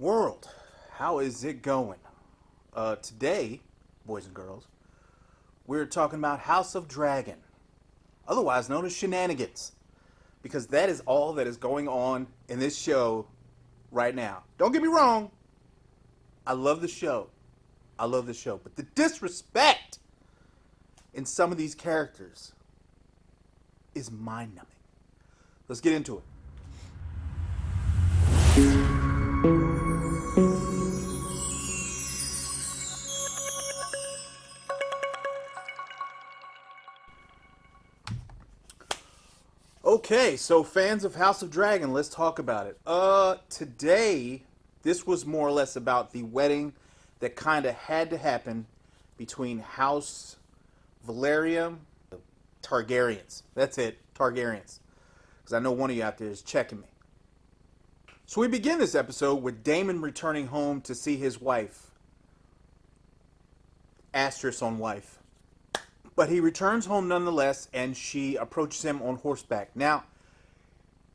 World, how is it going? Today, boys and girls, we're talking about House of Dragon, otherwise known as shenanigans, because that is all that is going on in this show right now. Don't get me wrong, I love the show. I love the show, but the disrespect in some of these characters is mind-numbing. Let's get into it. Okay, so fans of House of Dragon, let's talk about it. Today, this was more or less about the wedding that kind of had to happen between House Valarya, the Targaryens. That's it, Targaryens. Because I know one of you out there is checking me. So we begin this episode with Daemon returning home to see his wife. Asterisk on wife. But he returns home nonetheless, and she approaches him on horseback. Now,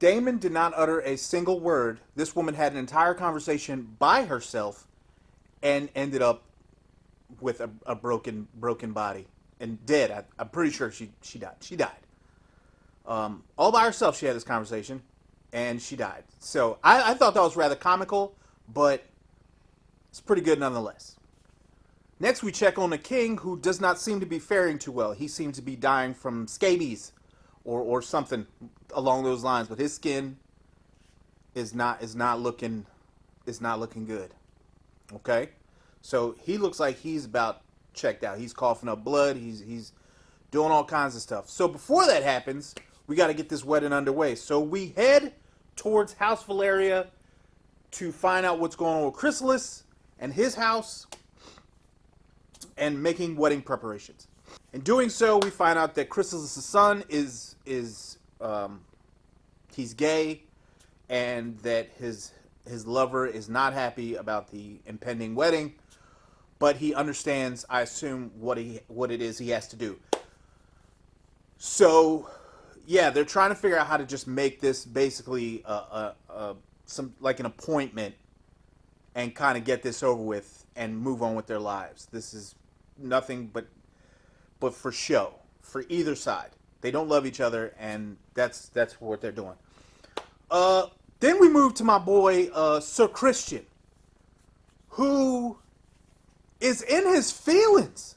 Daemon did not utter a single word. This woman had an entire conversation by herself and ended up with a broken body and dead. I'm pretty sure she died. She died. All by herself she had this conversation, and she died. So I thought that was rather comical, but it's pretty good nonetheless. Next, we check on the king, who does not seem to be faring too well. He seems to be dying from scabies or something along those lines. But his skin is not looking good. Okay, so he looks like he's about checked out. He's coughing up blood. He's doing all kinds of stuff. So before that happens, we got to get this wedding underway. So we head towards House Valarya to find out what's going on with Chrysalis and his house, and making wedding preparations. In doing so, we find out that Chrysalis' son is he's gay, and that his lover is not happy about the impending wedding, but he understands, I assume, what it is he has to do. So, yeah, they're trying to figure out how to just make this basically some like an appointment and kind of get this over with and move on with their lives. This is nothing but for show, for either side. They don't love each other, and that's what they're doing. Then we move to my boy Sir Christian, who is in his feelings.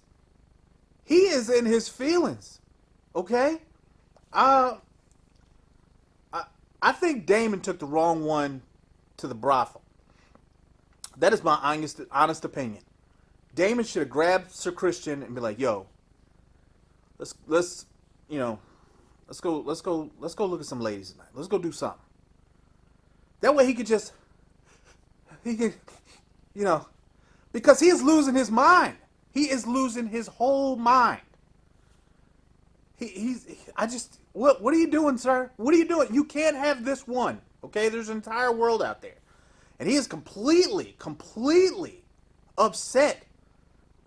He is in his feelings. Okay? I think Daemon took the wrong one to the brothel. That is my honest opinion. Daemon should have grabbed Sir Christian and be like, "Yo, let's go look at some ladies tonight. Let's go do something." That way he could, because he is losing his mind. He is losing his whole mind. What are you doing, sir? What are you doing? You can't have this one. Okay, there's an entire world out there, and he is completely upset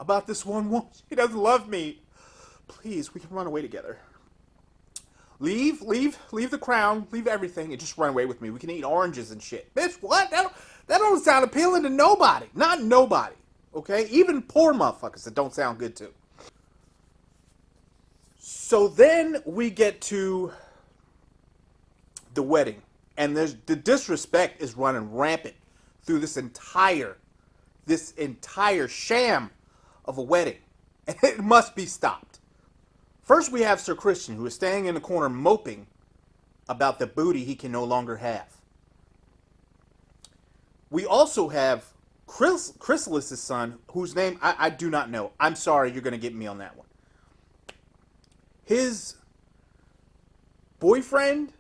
about this one woman. She doesn't love me. Please, we can run away together. Leave the crown, leave everything, and just run away with me. We can eat oranges and shit. Bitch, what? That don't sound appealing to nobody. Not nobody. Okay? Even poor motherfuckers that don't sound good to. So then we get to the wedding. And the disrespect is running rampant through this entire sham of a wedding. And it must be stopped. First, we have Sir Christian, who is standing in the corner moping about the booty he can no longer have. We also have Chrysalis' son, whose name I do not know. I'm sorry, you're going to get me on that one. His boyfriend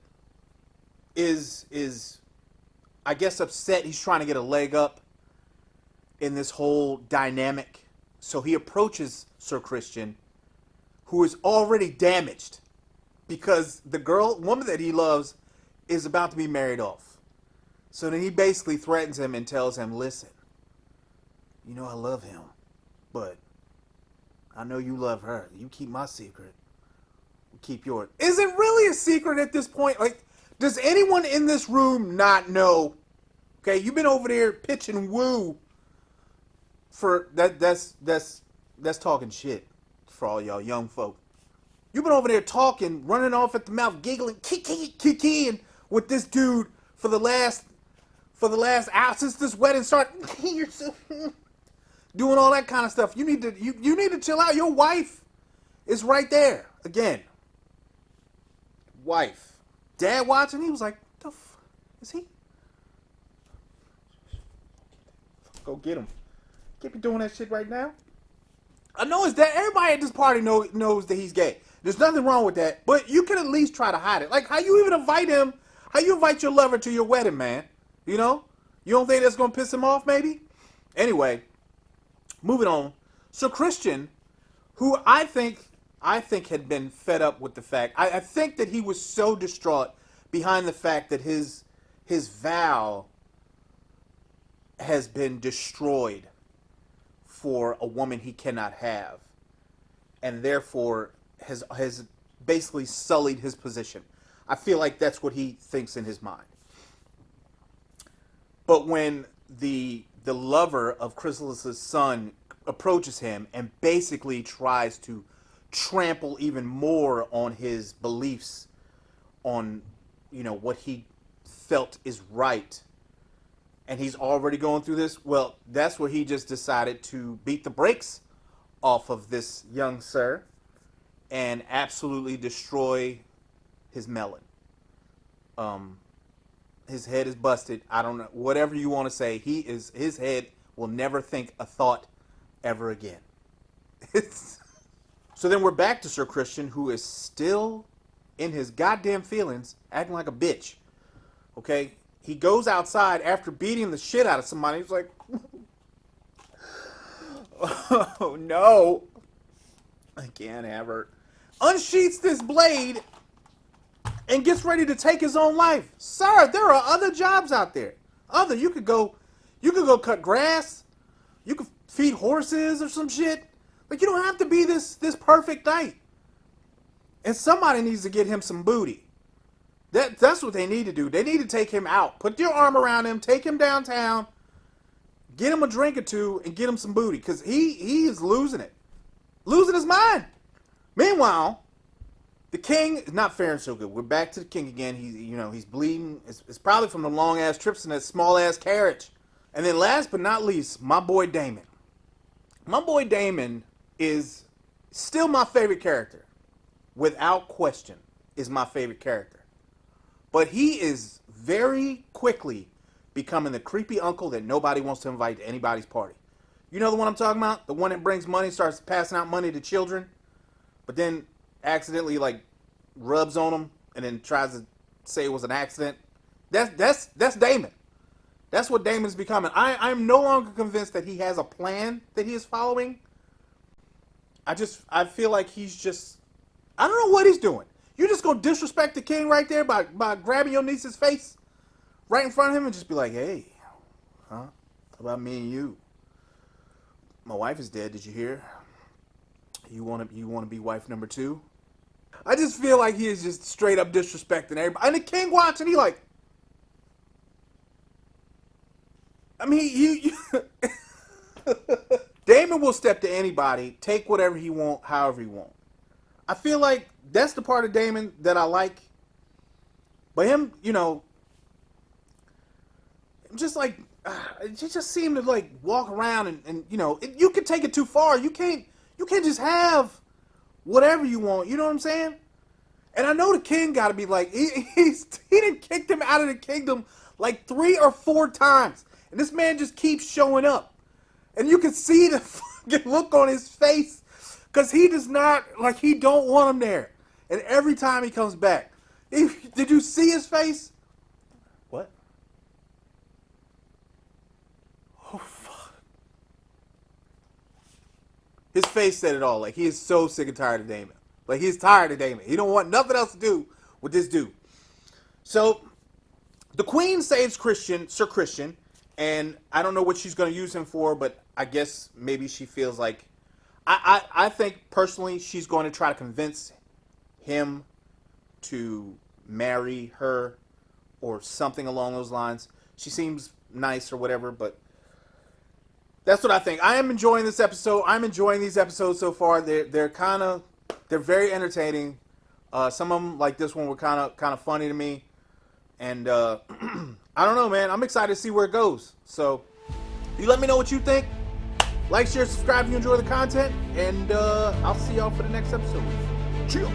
is I guess upset. He's trying to get a leg up in this whole dynamic. So he approaches Sir Christian, who is already damaged because the woman that he loves is about to be married off. So then he basically threatens him and tells him, "Listen, you know I love him, but I know you love her. You keep my secret, we'll keep yours." Is it really a secret at this point? Like, does anyone in this room not know Okay, you've been over there pitching woo for that. That's talking shit for all y'all young folk. You've been over there talking, running off at the mouth, giggling, kiki, with this dude for the last hour since this wedding started. You're so, doing all that kind of stuff. You need to chill out. Your wife is right there again. Wife, dad watching. He was like, "The f is he? Go get him. Can't be doing that shit right now." I know it's that everybody at this party knows that he's gay. There's nothing wrong with that, but you can at least try to hide it. Like, how you even invite him? How you invite your lover to your wedding, man? You know? You don't think that's gonna piss him off, maybe? Anyway, moving on. So Christian, who I think had been fed up with the fact. I think that he was so distraught behind the fact that his vow has been destroyed for a woman he cannot have, and therefore has basically sullied his position. I feel like that's what he thinks in his mind. But when the lover of Chrysalis's son approaches him and basically tries to trample even more on his beliefs, on what he felt is right, and he's already going through this, well, that's where he just decided to beat the brakes off of this young sir and absolutely destroy his melon. His head is busted. I don't know, whatever you want to say. His head will never think a thought ever again. So then we're back to Sir Christian, who is still in his goddamn feelings, acting like a bitch. Okay? He goes outside after beating the shit out of somebody. He's like, oh no, I can't have her. Unsheaths this blade and gets ready to take his own life. Sir, there are other jobs out there. You could go cut grass. You could feed horses or some shit. Like, you don't have to be this perfect knight. And somebody needs to get him some booty. That's what they need to do. They need to take him out. Put your arm around him. Take him downtown. Get him a drink or two and get him some booty. Because he is losing it. Losing his mind. Meanwhile, the king is not faring so good. We're back to the king again. He's bleeding. It's probably from the long-ass trips in that small-ass carriage. And then last but not least, my boy Daemon. My boy Daemon is still my favorite character. Without question, is my favorite character. But he is very quickly becoming the creepy uncle that nobody wants to invite to anybody's party. You know the one I'm talking about? The one that brings money, starts passing out money to children, but then accidentally rubs on them and then tries to say it was an accident. That's Daemon. That's what Daemon's becoming. I'm no longer convinced that he has a plan that he is following. I feel like he's just, I don't know what he's doing. You just gonna disrespect the king right there by grabbing your niece's face right in front of him and just be like, hey, how about me and you? My wife is dead. Did you hear? You want to be wife number 2? I just feel like he is just straight up disrespecting everybody. And the king watching, he like, I mean, you Daemon will step to anybody, take whatever he want, however he want. I feel like that's the part of Daemon that I like. But him, just like, it just seemed to walk around and you can take it too far. You can't just have whatever you want. You know what I'm saying? And I know the king got to be like, he done kicked him out of the kingdom like 3 or 4 times. And this man just keeps showing up. And you can see the fucking look on his face. Because he does not, he don't want him there. And every time he comes back. Did you see his face? What? Oh, fuck. His face said it all. He is so sick and tired of Daemon. He's tired of Daemon. He don't want nothing else to do with this dude. So, the queen saves Sir Christian. And I don't know what she's going to use him for, but I guess maybe she feels like... I think, personally, she's going to try to convince him to marry her or something along those lines. She seems nice or whatever, but that's what I think. I am enjoying this episode. I'm enjoying these episodes so far. They're very entertaining. Some of them, like this one, were kind of funny to me, and I don't know, man. I'm excited to see where it goes. So, you let me know what you think. Like, share, subscribe if you enjoy the content, and I'll see y'all for the next episode. Chill.